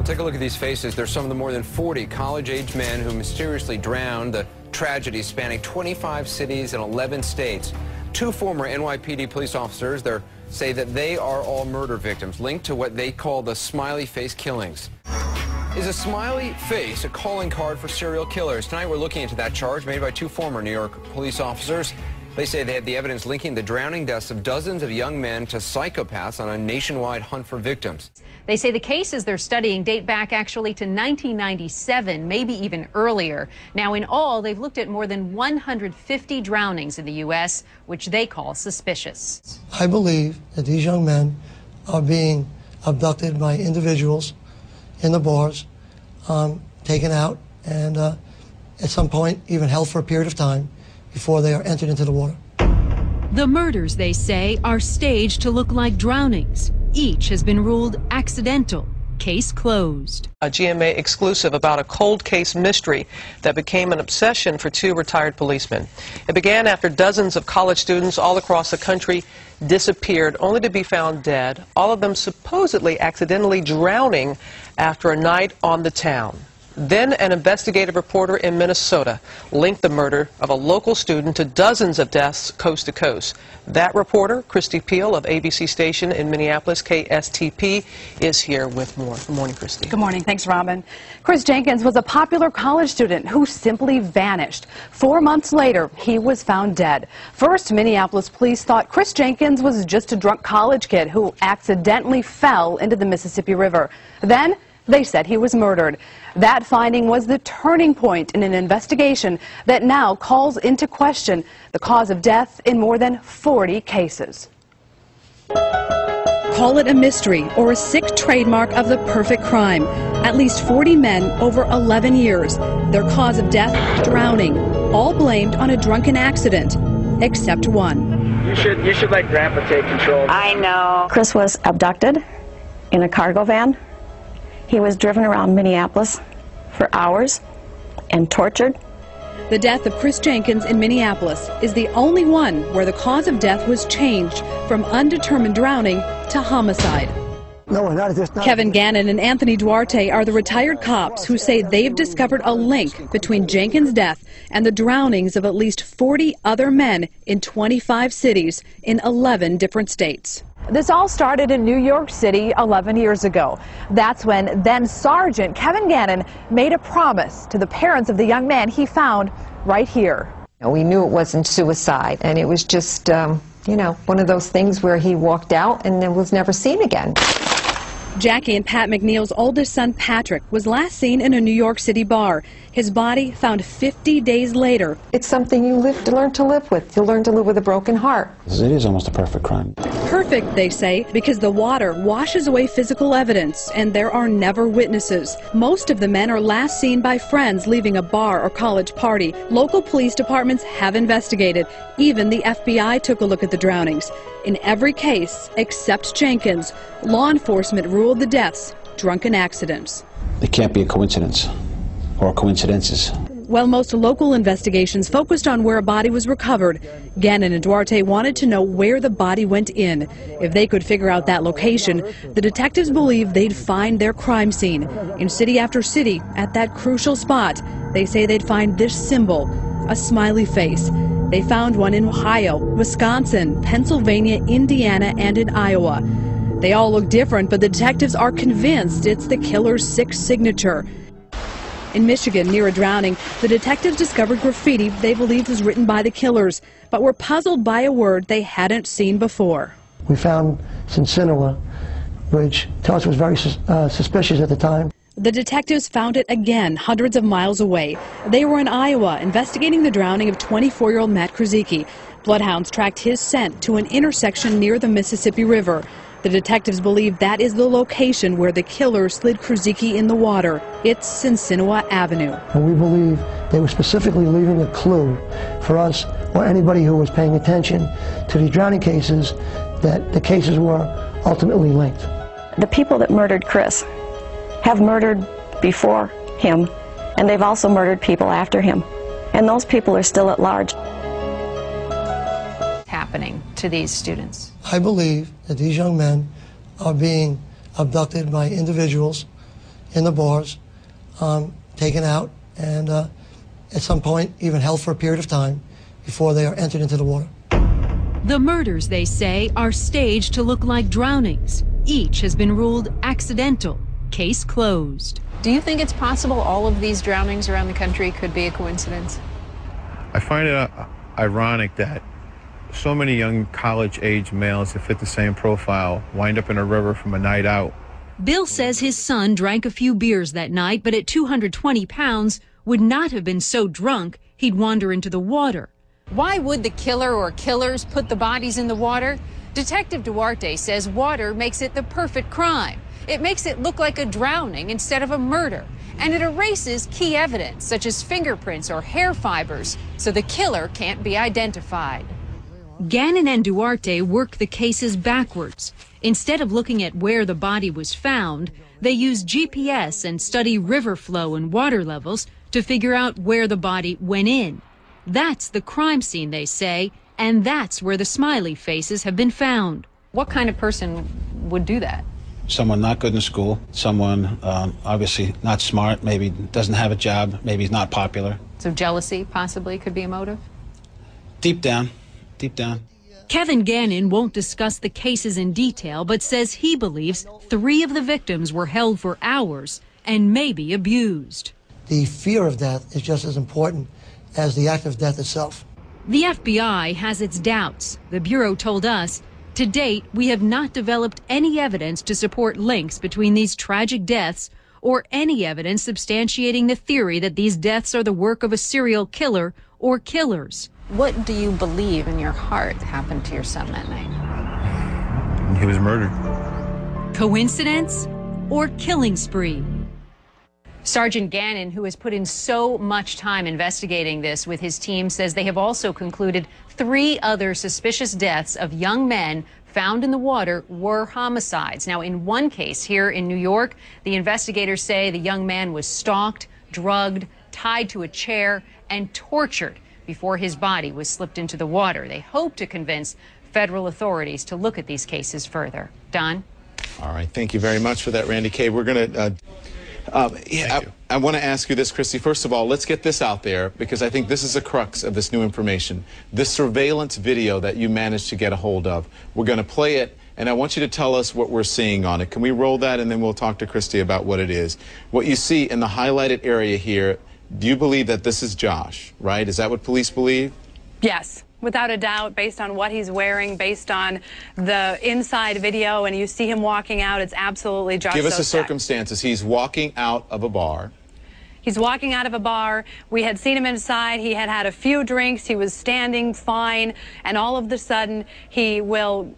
Take a look at these faces. They're some of the more than 40 college-age men who mysteriously drowned. The tragedy spanning 25 cities and 11 states. Two former NYPD police officers say that they are all murder victims linked to what they call the Smiley Face killings. Is a smiley face a calling card for serial killers? Tonight we're looking into that charge made by two former New York police officers. They say they had the evidence linking the drowning deaths of dozens of young men to psychopaths on a nationwide hunt for victims. They say the cases they're studying date back actually to 1997, maybe even earlier. Now, in all, they've looked at more than 150 drownings in the U.S., which they call suspicious. I believe that these young men are being abducted by individuals in the bars, taken out, and at some point even held for a period of time before they are entered into the water. The murders, they say, are staged to look like drownings. Each has been ruled accidental. Case closed. A GMA exclusive about a cold case mystery that became an obsession for two retired policemen. It began after dozens of college students all across the country disappeared, only to be found dead, all of them supposedly accidentally drowning after a night on the town. Then an investigative reporter in Minnesota linked the murder of a local student to dozens of deaths coast to coast. That reporter, Christy Peel of ABC station in Minneapolis, KSTP, is here with more. Good morning, Christy. Good morning. Thanks, Robin. Chris Jenkins was a popular college student who simply vanished. 4 months later, he was found dead. First, Minneapolis police thought Chris Jenkins was just a drunk college kid who accidentally fell into the Mississippi River. Then, they said he was murdered. That finding was the turning point in an investigation that now calls into question the cause of death in more than 40 cases. Call it a mystery or a sick trademark of the perfect crime. At least 40 men over 11 years. Their cause of death, drowning. All blamed on a drunken accident, except one. You should let Grandpa take control. I know. Chris was abducted in a cargo van. He was driven around Minneapolis for hours and tortured. The death of Chris Jenkins in Minneapolis is the only one where the cause of death was changed from undetermined drowning to homicide. No, not at this time. Kevin Gannon and Anthony Duarte are the retired cops who say they've discovered a link between Jenkins' death and the drownings of at least 40 other men in 25 cities in 11 different states. This all started in New York City 11 years ago. That's when then Sergeant Kevin Gannon made a promise to the parents of the young man he found right here. We knew it wasn't suicide, and it was just, you know, one of those things where he walked out and then was never seen again. Jackie and Pat McNeil's oldest son, Patrick, was last seen in a New York City bar. His body found 50 days later. It's something you learn to live with. You learn to live with a broken heart. It is almost a perfect crime. Perfect, they say, because the water washes away physical evidence and there are never witnesses. Most of the men are last seen by friends leaving a bar or college party. Local police departments have investigated. Even the FBI took a look at the drownings. In every case, except Jenkins, law enforcement ruled the deaths drunken accidents. It can't be a coincidence or coincidences. While most local investigations focused on where a body was recovered, Gannon and Duarte wanted to know where the body went in. If they could figure out that location, the detectives believed they'd find their crime scene. In city after city, at that crucial spot, they say they'd find this symbol, a smiley face. They found one in Ohio, Wisconsin, Pennsylvania, Indiana, and in Iowa. They all look different, but the detectives are convinced it's the killer's sick signature. In Michigan, near a drowning, the detectives discovered graffiti they believed was written by the killers, but were puzzled by a word they hadn't seen before. We found Sinsinua, which to us was very suspicious at the time. The detectives found it again, hundreds of miles away. They were in Iowa, investigating the drowning of 24-year-old Matt Krzyzewski. Bloodhounds tracked his scent to an intersection near the Mississippi River. The detectives believe that is the location where the killer slid Krzyzewski in the water. It's Sinsinua Avenue. And we believe they were specifically leaving a clue for us or anybody who was paying attention to the drowning cases that the cases were ultimately linked. The people that murdered Chris have murdered before him, and they've also murdered people after him. And those people are still at large. Happening to these students. I believe that these young men are being abducted by individuals in the bars, taken out, and at some point even held for a period of time before they are entered into the water. The murders, they say, are staged to look like drownings. Each has been ruled accidental. Case closed. Do you think it's possible all of these drownings around the country could be a coincidence? I find it ironic that so many young college-age males that fit the same profile wind up in a river from a night out. Bill says his son drank a few beers that night, but at 220 pounds would not have been so drunk he'd wander into the water. Why would the killer or killers put the bodies in the water? Detective Duarte says water makes it the perfect crime. It makes it look like a drowning instead of a murder, and it erases key evidence such as fingerprints or hair fibers, so the killer can't be identified. Gannon and Duarte work the cases backwards. Instead of looking at where the body was found, they use GPS and study river flow and water levels to figure out where the body went in. That's the crime scene, they say, and that's where the smiley faces have been found. What kind of person would do that? Someone not good in school, someone obviously not smart, maybe doesn't have a job, maybe he's not popular. So jealousy possibly could be a motive? Deep down, deep down. Kevin Gannon won't discuss the cases in detail, but says he believes 3 of the victims were held for hours and maybe abused. The fear of death is just as important as the act of death itself. The FBI has its doubts. The Bureau told us, to date, we have not developed any evidence to support links between these tragic deaths or any evidence substantiating the theory that these deaths are the work of a serial killer or killers. What do you believe in your heart happened to your son that night? He was murdered. Coincidence or killing spree? Sergeant Gannon, who has put in so much time investigating this with his team, says they have also concluded 3 other suspicious deaths of young men found in the water were homicides. Now, in one case here in New York, the investigators say the young man was stalked, drugged, tied to a chair, and tortured before his body was slipped into the water. They hope to convince federal authorities to look at these cases further. Don? All right. Thank you very much for that, Randy Kay. We're going to... I want to ask you this, Christy. First of all, let's get this out there, because I think this is the crux of this new information. This surveillance video that you managed to get a hold of. We're going to play it, and I want you to tell us what we're seeing on it. Can we roll that, and then we'll talk to Christy about what it is. What you see in the highlighted area here, do you believe that this is Josh, right? Is that what police believe? Yes. Without a doubt, based on what he's wearing, based on the inside video, and you see him walking out, it's absolutely Josh. Give us the Sostak. circumstances. He's walking out of a bar. He's walking out of a bar. We had seen him inside. He had had a few drinks. He was standing fine, and all of a sudden, he will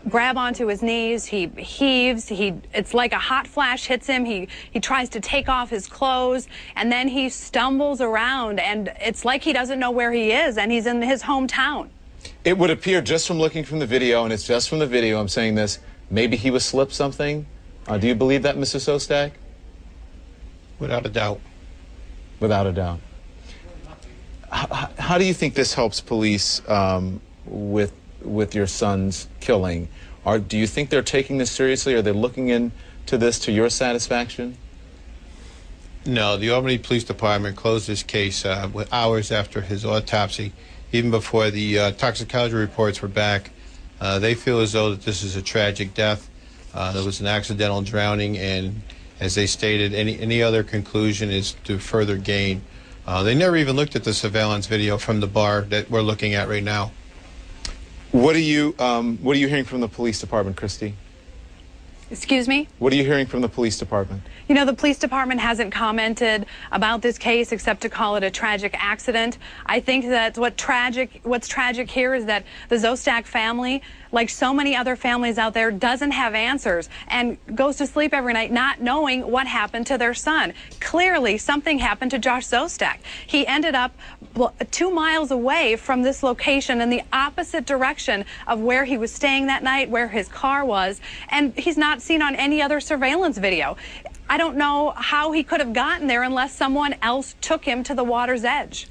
grab onto his knees. He heaves. It's like a hot flash hits him. He tries to take off his clothes, and then he stumbles around, and it's like he doesn't know where he is, and he's in his hometown. It would appear, just from looking from the video, and it's just from the video I'm saying this, maybe he was slipped something. Do you believe that, Mr. Sostak? Without a doubt. Without a doubt. How do you think this helps police with your son's killing? Do you think they're taking this seriously? Are they looking into this to your satisfaction? No, the Albany Police Department closed this case hours after his autopsy, even before the toxicology reports were back. They feel as though that this is a tragic death. There was an accidental drowning, and as they stated, any other conclusion is to further gain. They never even looked at the surveillance video from the bar that we're looking at right now. What are you hearing from the police department, Christy? Excuse me? What are you hearing from the police department? You know, the police department hasn't commented about this case except to call it a tragic accident. I think that what's tragic here is that the Sostak family, like so many other families out there, doesn't have answers and goes to sleep every night not knowing what happened to their son. Clearly, something happened to Josh Sostak. He ended up 2 miles away from this location in the opposite direction of where he was staying that night, where his car was, and he's not seen on any other surveillance video. I don't know how he could have gotten there unless someone else took him to the water's edge.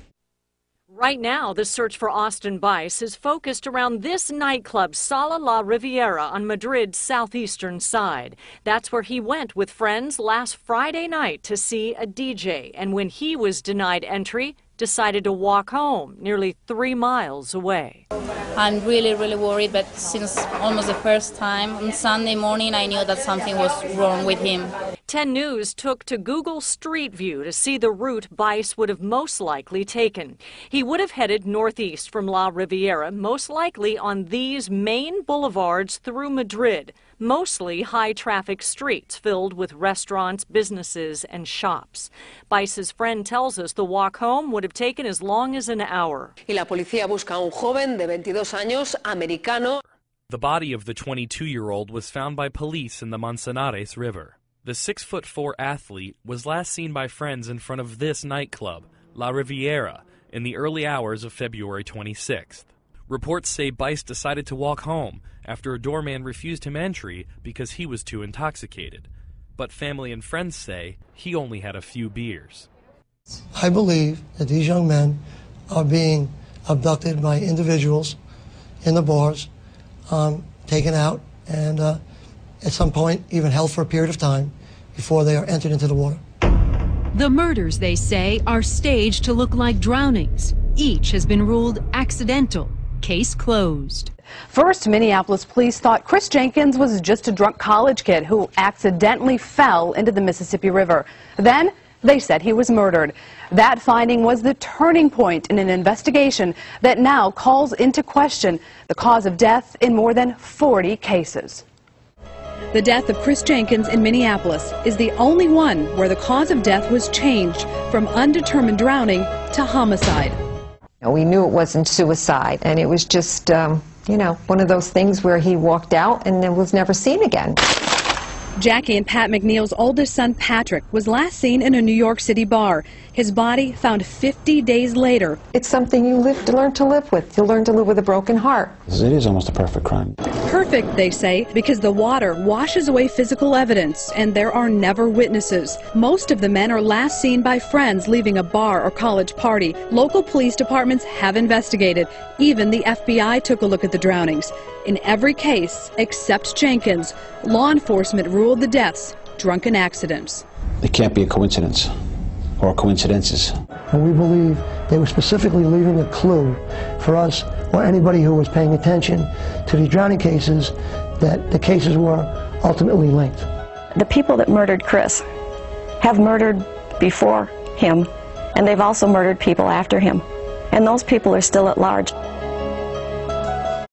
Right now, the search for Austin Bice is focused around this nightclub, Sala La Riviera, on Madrid's southeastern side. That's where he went with friends last Friday night to see a DJ, and when he was denied entry, decided to walk home, nearly 3 miles away. I'm really worried, but since almost the first time on Sunday morning, I knew that something was wrong with him. 10 News took to Google Street View to see the route Bice would have most likely taken. He would have headed northeast from La Riviera, most likely on these main boulevards through Madrid, mostly high-traffic streets filled with restaurants, businesses, and shops. Bice's friend tells us the walk home would have taken as long as an hour. Y la policía busca a un joven de 22 años, americano. The body of the 22-year-old was found by police in the Manzanares River. The 6'4" athlete was last seen by friends in front of this nightclub, La Riviera, in the early hours of February 26th. Reports say Bice decided to walk home after a doorman refused him entry because he was too intoxicated. But family and friends say he only had a few beers. I believe that these young men are being abducted by individuals in the bars, taken out, and at some point even held for a period of time before they are entered into the water. The murders, they say, are staged to look like drownings. Each has been ruled accidental. Case closed. First, Minneapolis police thought Chris Jenkins was just a drunk college kid who accidentally fell into the Mississippi River. Then they said he was murdered. That finding was the turning point in an investigation that now calls into question the cause of death in more than 40 cases. The death of Chris Jenkins in Minneapolis is the only one where the cause of death was changed from undetermined drowning to homicide. We knew it wasn't suicide, and it was just, one of those things where he walked out and then was never seen again. Jackie and Pat McNeil's oldest son, Patrick, was last seen in a New York City bar. His body found 50 days later. It's something you learn to live with. You learn to live with a broken heart. It is almost a perfect crime. Perfect, they say, because the water washes away physical evidence and there are never witnesses. Most of the men are last seen by friends leaving a bar or college party. Local police departments have investigated. Even the FBI took a look at the drownings. In every case, except Jenkins, law enforcement ruled the deaths drunken accidents. It can't be a coincidence or coincidences. And we believe they were specifically leaving a clue for us or anybody who was paying attention to these drowning cases that the cases were ultimately linked. The people that murdered Chris have murdered before him, and they've also murdered people after him. And those people are still at large.